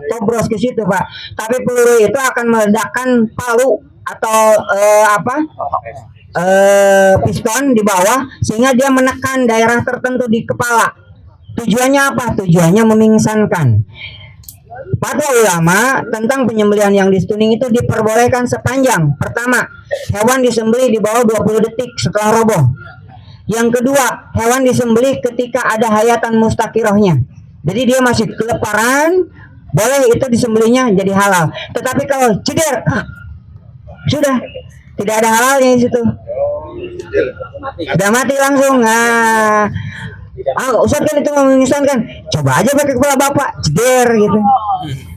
tobros ke situ Pak. Tapi peluru itu akan meledakkan palu atau piston di bawah sehingga dia menekan daerah tertentu di kepala. Tujuannya apa? Tujuannya memingsankan. Fatwa ulama tentang penyembelihan yang di stunning itu diperbolehkan sepanjang pertama, hewan disembelih di bawah 20 detik setelah roboh. Yang kedua, hewan disembelih ketika ada hayatan mustaqirohnya. Jadi dia masih keleparan, boleh itu disembelihnya jadi halal. Tetapi kalau ceder, sudah tidak ada halalnya di situ. Sudah mati langsung. Nah, Ustaz kan itu mengisahkan, coba aja pakai kepala bapak, ceder gitu.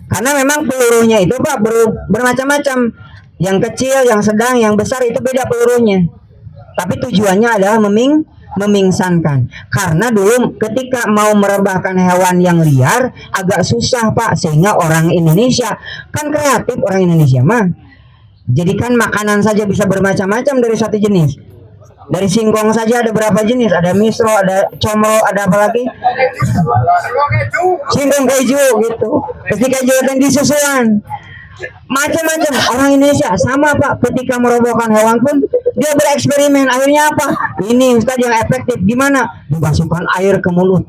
Karena memang pelurunya itu Pak bermacam-macam. Yang kecil, yang sedang, yang besar itu beda pelurunya. Tapi tujuannya adalah memingsankan. Karena dulu ketika mau merebahkan hewan yang liar agak susah Pak, sehingga orang Indonesia kan kreatif, orang Indonesia mah jadikan makanan saja bisa bermacam-macam dari satu jenis. Dari singkong saja ada berapa jenis, ada misro, ada comro, ada apa lagi, singkong keju gitu, pasti keju dan disusuan macam-macam. Orang Indonesia sama Pak, ketika merobohkan hewan pun dia bereksperimen. Akhirnya apa? Ini Ustaz yang efektif gimana? Dimasukkan air ke mulut,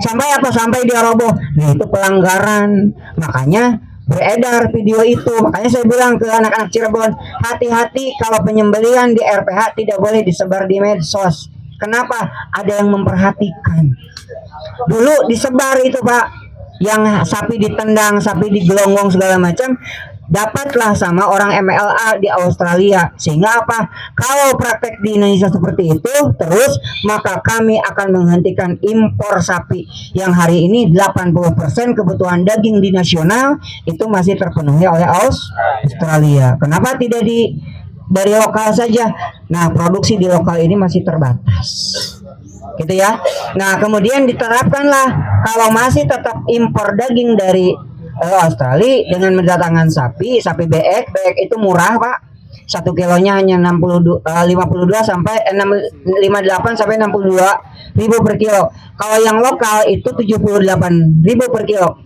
sampai apa? Sampai dia roboh. Nah itu pelanggaran. Makanya beredar video itu. Makanya saya bilang ke anak-anak Cirebon, hati-hati kalau penyembelihan di RPH tidak boleh disebar di medsos. Kenapa? Ada yang memperhatikan. Dulu disebar itu Pak, yang sapi ditendang, sapi digelonggong segala macam, dapatlah sama orang MLA di Australia. Sehingga apa? Kalau praktek di Indonesia seperti itu terus, maka kami akan menghentikan impor sapi yang hari ini 80% kebutuhan daging di nasional itu masih terpenuhi oleh Australia. Kenapa tidak dari lokal saja? Nah, produksi di lokal ini masih terbatas. Gitu ya. Nah, kemudian diterapkanlah kalau masih tetap impor daging dari Australia dengan mendatangkan sapi beek itu murah Pak. 1 kilonya hanya 52 sampai 58 sampai 62 ribu per kilo. Kalau yang lokal itu 78 ribu per kilo.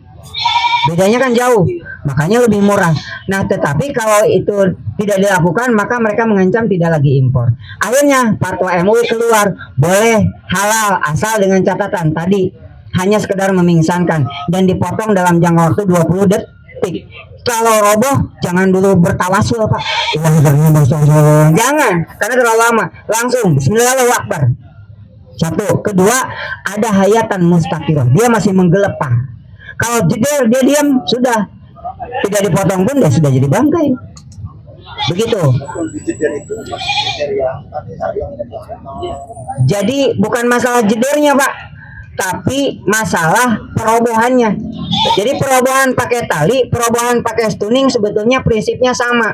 Bedanya kan jauh, makanya lebih murah. Nah, tetapi kalau itu tidak dilakukan, maka mereka mengancam tidak lagi impor. Akhirnya fatwa MUI keluar, boleh halal asal dengan catatan tadi, hanya sekedar memingsankan dan dipotong dalam jangka waktu 20 detik. Kalau roboh jangan dulu bertawasul Pak. Jangan, karena terlalu lama. Langsung Bismillahirrahmanirrahim. Satu, kedua, ada hayatan mustaqiroh, dia masih menggelepar. Kalau jeder dia diam, sudah tidak dipotong pun dia sudah jadi bangkai. Begitu. Jadi bukan masalah jedernya Pak, tapi masalah perobohannya. Jadi perobohan pakai tali, perobohan pakai stunning sebetulnya prinsipnya sama.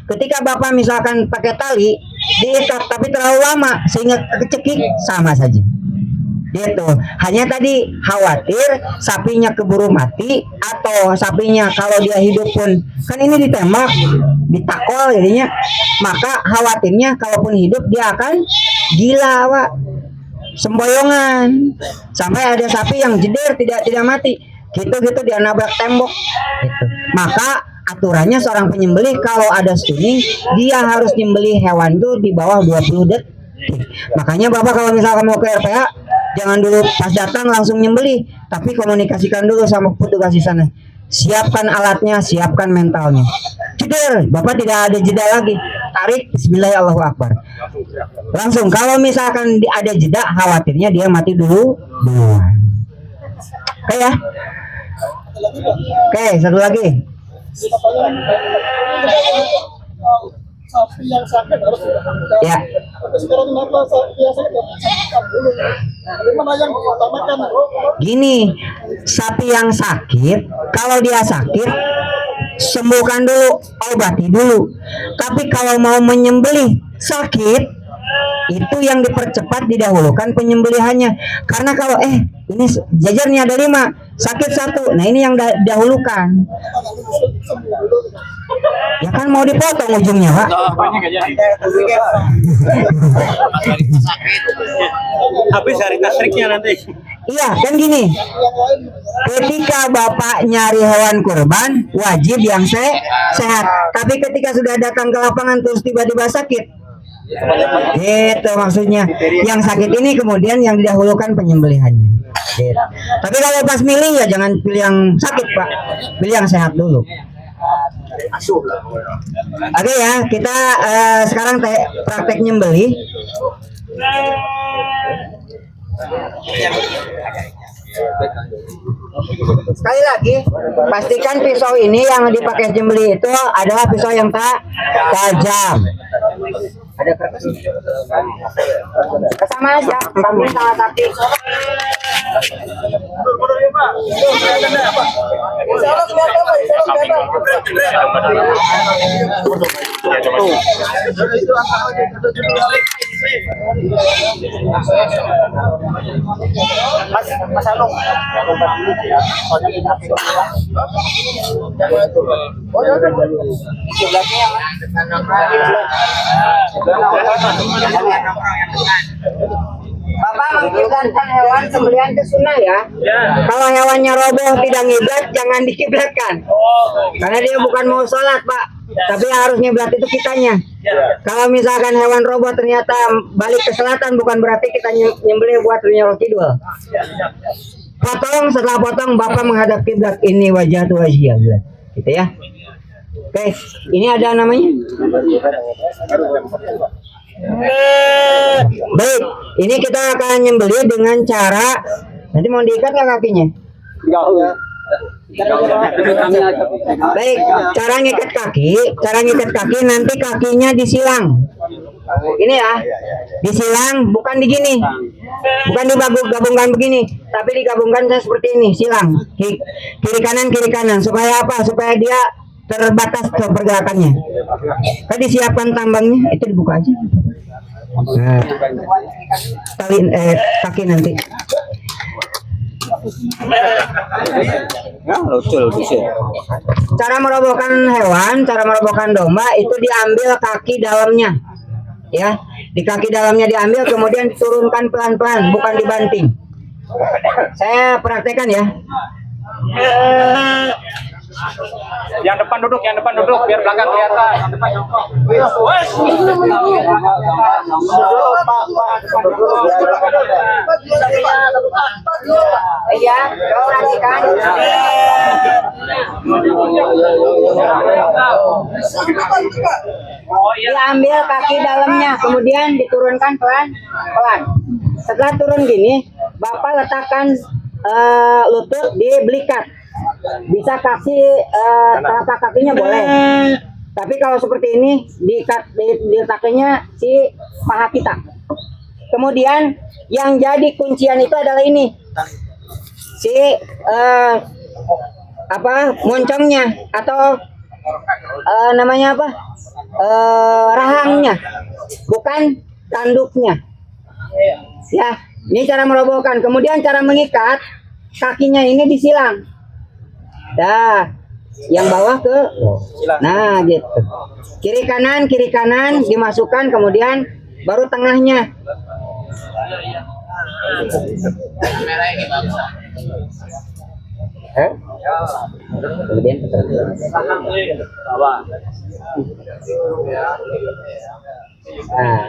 Ketika Bapak misalkan pakai tali diikat tapi terlalu lama sehingga kecekik, sama saja. Gitu. Hanya tadi khawatir sapinya keburu mati, atau sapinya kalau dia hidup pun kan ini ditembak, ditakol jadinya, maka khawatirnya kalaupun hidup dia akan gila Pak, semboyongan, sampai ada sapi yang jeder tidak mati gitu dia nabrak tembok gitu. Maka aturannya seorang penyembelih kalau ada stunning dia harus nyembelih hewan itu di bawah 20 detik. Makanya Bapak kalau misalkan mau ke RPH jangan dulu pas datang langsung nyembelih, tapi komunikasikan dulu sama petugas di sana. Siapkan alatnya, siapkan mentalnya. Jeder, Bapak tidak ada jeda lagi. Tarik, Bismillahirrahmanirrahim. Langsung, kalau misalkan ada jeda, khawatirnya dia mati dulu. Oke ya. Oke, satu lagi. Sapi yang sakit harus ya. Gini, sapi yang sakit, kalau dia sakit sembuhkan dulu, obati dulu. Tapi kalau mau menyembelih sakit, itu yang dipercepat, didahulukan penyembelihannya. Karena kalau ini jajarnya ada 5, sakit 1, nah ini yang didahulukan. Ya kan mau dipotong ujungnya Pak. Habis hari tasriknya nanti. Iya, kan gini. Ketika Bapak nyari hewan kurban, wajib yang sehat. Tapi ketika sudah datang ke lapangan terus tiba-tiba sakit, itu maksudnya. Yang sakit ini kemudian yang didahulukan penyembelihannya. Gitu. Tapi kalau pas milih ya jangan pilih yang sakit, Pak. Pilih yang sehat dulu. Oke ya, kita sekarang praktek nyembeli. Sekali lagi, pastikan pisau ini yang dipakai nyembeli itu adalah pisau yang tajam. Ada kertas? Sama aja, kami salah satu. Mas Along. Bapak mengkiblatkan hewan sembelihan ke sunnah ya. Kalau hewannya roboh tidak ngiblat, jangan dikiblatkan. Karena dia bukan mau sholat, Pak. Tapi harus ngiblat itu kitanya. Kalau misalkan hewan roboh ternyata balik ke selatan, bukan berarti kita nyembelih buat Nyoro Kidul. Potong, setelah potong Bapak menghadap kiblat. Ini wajah tuh wajah, gitu ya. Oke, ini ada namanya. Baik, ini kita akan nyembelih dengan cara nanti mau diikat nggak kakinya? Baik, cara ngikat kaki nanti kakinya disilang. Ini ya, disilang, bukan digini, bukan digabungkan begini, tapi digabungkan seperti ini, silang kiri kanan, supaya apa? Supaya dia terbatas pergerakannya. Tadi siapkan tambangnya, itu dibuka aja. Nah, kaki nanti. Cara merobohkan hewan, cara merobohkan domba itu diambil kaki dalamnya, ya. Di kaki dalamnya diambil, kemudian diturunkan pelan-pelan, bukan dibanting. Saya praktekkan ya. Yang depan duduk, biar belakang kelihatan. Yang depan jongkok. Iya, kau racikan. Diambil kaki dalamnya, kemudian diturunkan pelan-pelan. Setelah turun gini, Bapak letakkan lutut di belikat. Bisa kasih telapak kakinya boleh. Tapi kalau seperti ini diletakkannya si paha kita. Kemudian yang jadi kuncian itu adalah ini. Si moncongnya atau namanya apa? Rahangnya. Bukan tanduknya. Ya, ini cara merobohkan. Kemudian cara mengikat kakinya ini disilang. Dah, yang bawah ke, nah gitu. Kiri kanan dimasukkan, kemudian baru tengahnya. Kemudian nah.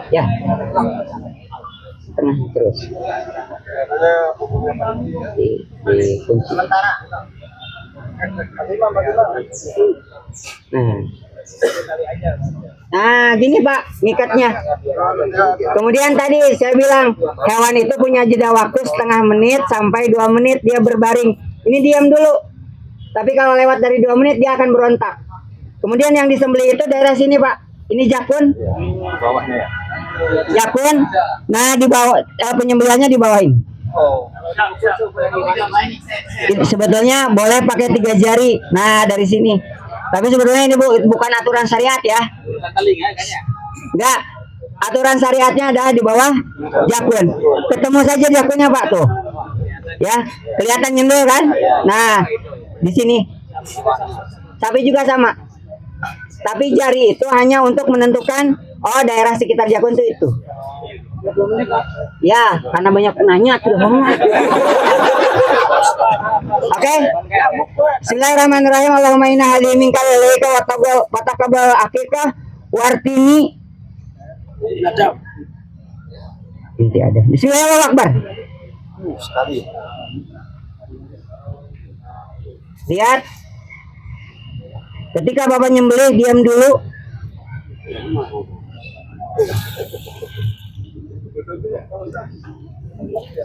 Ya, tengah terus di kunci. Nah, gini Pak, ngikatnya. Kemudian tadi saya bilang hewan itu punya jeda waktu setengah menit sampai 2 menit dia berbaring. Ini diam dulu. Tapi kalau lewat dari 2 menit dia akan berontak. Kemudian yang disembelih itu daerah sini Pak. Ini jakun. Jakun. Nah, di bawah penyembelihannya dibawain. Sebetulnya boleh pakai 3 jari. Nah, dari sini. Tapi sebetulnya ini bukan aturan syariat ya. Enggak. Aturan syariatnya ada di bawah jakun. Ketemu saja jakunnya Pak tuh. Ya, kelihatan nyendul kan? Nah, di sini. Tapi juga sama. Tapi jari itu hanya untuk menentukan daerah sekitar jakun itu. Ya, karena banyak nanya tuh ngomong. Oke. Bismillahirrahmanirrahim. Allahumma inna hadhihi minka ilaika wa taqabbal akikah wartini. Inti ada. Bismillahirrahmanirrahim. Lihat. Ketika Bapak nyembelih, diam dulu.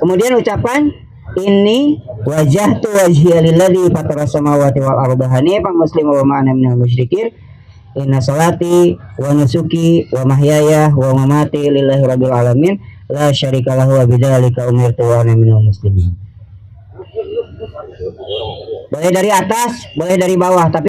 Kemudian ucapan ini wajah tu wajhiya lilladzi fatara samawati wal arda hanifan musliman wa ma ana minal musyrikin. Inna salati wa nusuki wa mahyaya wa mamati lillahi rabbil alamin la syarika lahu wa bidzalika umirtu wa ana minal muslimin. Boleh dari atas, boleh dari bawah, tapi